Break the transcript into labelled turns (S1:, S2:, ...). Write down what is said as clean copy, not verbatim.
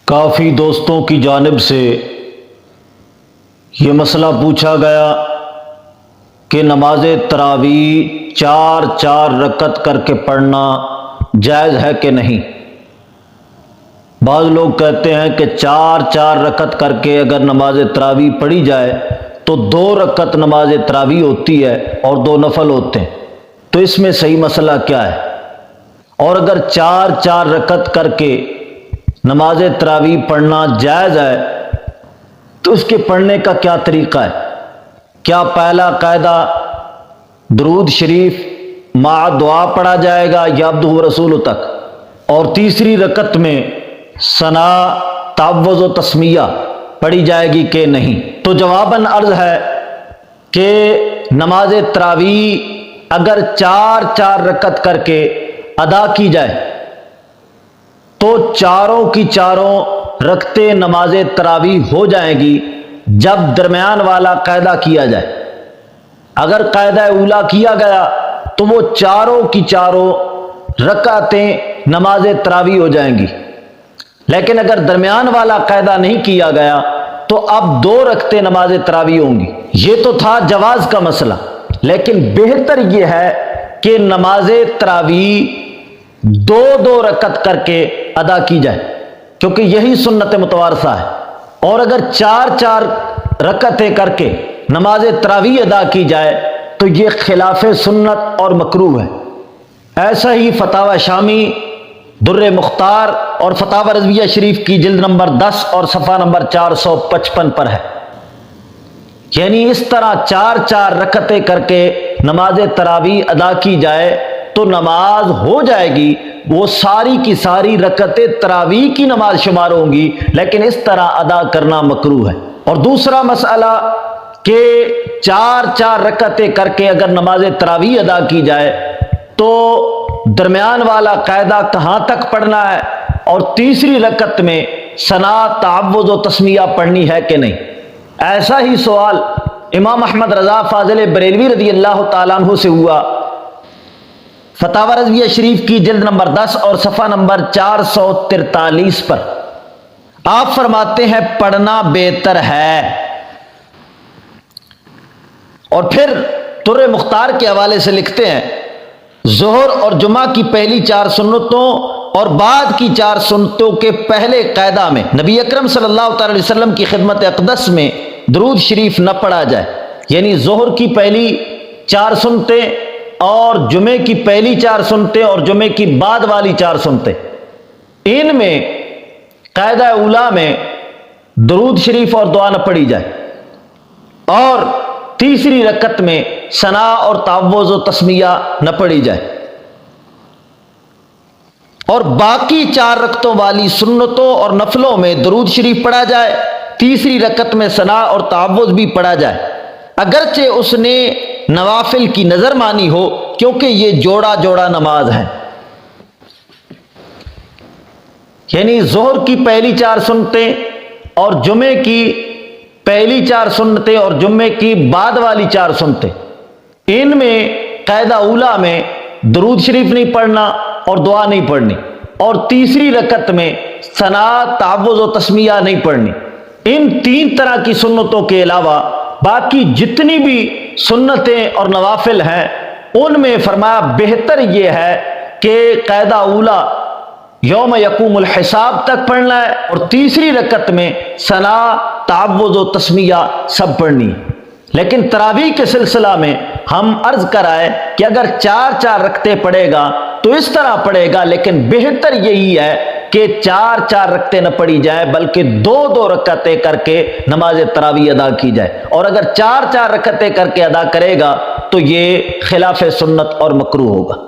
S1: کافی دوستوں کی جانب سے یہ مسئلہ پوچھا گیا کہ نماز تراویح چار چار رکعت کر کے پڑھنا جائز ہے کہ نہیں۔ بعض لوگ کہتے ہیں کہ چار چار رکعت کر کے اگر نماز تراویح پڑھی جائے تو 2 رکعت نماز تراویح ہوتی ہے اور 2 نفل ہوتے ہیں، تو اس میں صحیح مسئلہ کیا ہے؟ اور اگر چار چار رکعت کر کے نماز تراویح پڑھنا جائز ہے تو اس کے پڑھنے کا کیا طریقہ ہے؟ کیا پہلا قاعدہ درود شریف مع دعا پڑھا جائے گا یا عبدہ و رسول تک، اور تیسری رکعت میں ثنا تعوذ و تسمیہ پڑھی جائے گی کہ نہیں؟ تو جواباً عرض ہے کہ نماز تراویح اگر چار چار رکعت کر کے ادا کی جائے تو چاروں کی چاروں رکعتیں نماز تراویح ہو جائیں گی جب درمیان والا قاعدہ کیا جائے۔ اگر قاعدہ اولا کیا گیا تو وہ چاروں کی چاروں رکعتیں نماز تراویح ہو جائیں گی، لیکن اگر درمیان والا قاعدہ نہیں کیا گیا تو اب 2 رکعتیں نماز تراویح ہوں گی۔ یہ تو تھا جواز کا مسئلہ، لیکن بہتر یہ ہے کہ نماز تراویح 2 رکعت کر کے ادا کی جائے، کیونکہ یہی سنت متوارثہ ہے۔ اور اگر چار چار رکعتیں کر کے نماز تراویح ادا کی جائے تو یہ خلاف سنت اور مکروہ ہے۔ ایسا ہی فتاوی شامی در مختار اور فتاوی رضویہ شریف کی جلد نمبر 10 اور صفحہ نمبر 455 پر ہے۔ یعنی اس طرح چار چار رکعتیں کر کے نماز تراویح ادا کی جائے تو نماز ہو جائے گی، وہ ساری کی ساری رکعتیں تراویح کی نماز شمار ہوں گی، لیکن اس طرح ادا کرنا مکروہ ہے۔ اور دوسرا مسئلہ کہ چار چار رکعتیں کر کے اگر نماز تراویح ادا کی جائے تو درمیان والا قاعدہ کہاں تک پڑھنا ہے، اور تیسری رکعت میں ثنا تعوذ و تسمیہ پڑھنی ہے کہ نہیں۔ ایسا ہی سوال امام احمد رضا فاضل بریلوی رضی اللہ تعالیٰ عنہ سے ہوا فتاوی رضویہ شریف کی جلد نمبر 10 اور صفحہ نمبر 443 پر۔ آپ فرماتے ہیں پڑھنا بہتر ہے، اور پھر در مختار کے حوالے سے لکھتے ہیں ظہر اور جمعہ کی پہلی 4 سنتوں اور بعد کی 4 سنتوں کے پہلے قاعدہ میں نبی اکرم صلی اللہ تعالی علیہ وسلم کی خدمت اقدس میں درود شریف نہ پڑھا جائے، یعنی ظہر کی پہلی 4 سنتیں اور جمعے کی پہلی 4 سنتیں اور جمعے کی بعد والی 4 سنتیں، ان میں قاعدہ اولا میں درود شریف اور دعا نہ پڑھی جائے، اور تیسری رکعت میں ثنا اور تعوذ و تسمیہ نہ پڑھی جائے، اور باقی 4 رکعتوں والی سنتوں اور نفلوں میں درود شریف پڑھا جائے، تیسری رکعت میں ثنا اور تعوذ بھی پڑھا جائے، اگرچہ اس نے نوافل کی نظر مانی ہو، کیونکہ یہ جوڑا جوڑا نماز ہے۔ یعنی ظہر کی پہلی 4 سنتیں اور جمعے کی پہلی 4 سنتیں اور جمعے کی بعد والی 4 سنتیں، ان میں قاعدہ اولا میں درود شریف نہیں پڑھنا اور دعا نہیں پڑھنی، اور تیسری رکعت میں ثنا تعوذ و تسمیہ نہیں پڑھنی۔ ان 3 طرح کی سنتوں کے علاوہ باقی جتنی بھی سنتیں اور نوافل ہیں ان میں فرمایا بہتر یہ ہے کہ قاعدہ اولا یوم یقوم الحساب تک پڑھنا ہے، اور تیسری رکعت میں ثنا تعوذ و تسمیہ سب پڑھنی ہے۔ لیکن تراویح کے سلسلہ میں ہم عرض کرائے کہ اگر 4 4 رکعتیں پڑھے گا تو اس طرح پڑھے گا، لیکن بہتر یہی ہے کہ 4 4 رکعتیں نہ پڑھی جائے بلکہ 2 رکعتیں کر کے نماز تراویح ادا کی جائے، اور اگر 4 4 رکعتیں کر کے ادا کرے گا تو یہ خلاف سنت اور مکروہ ہوگا۔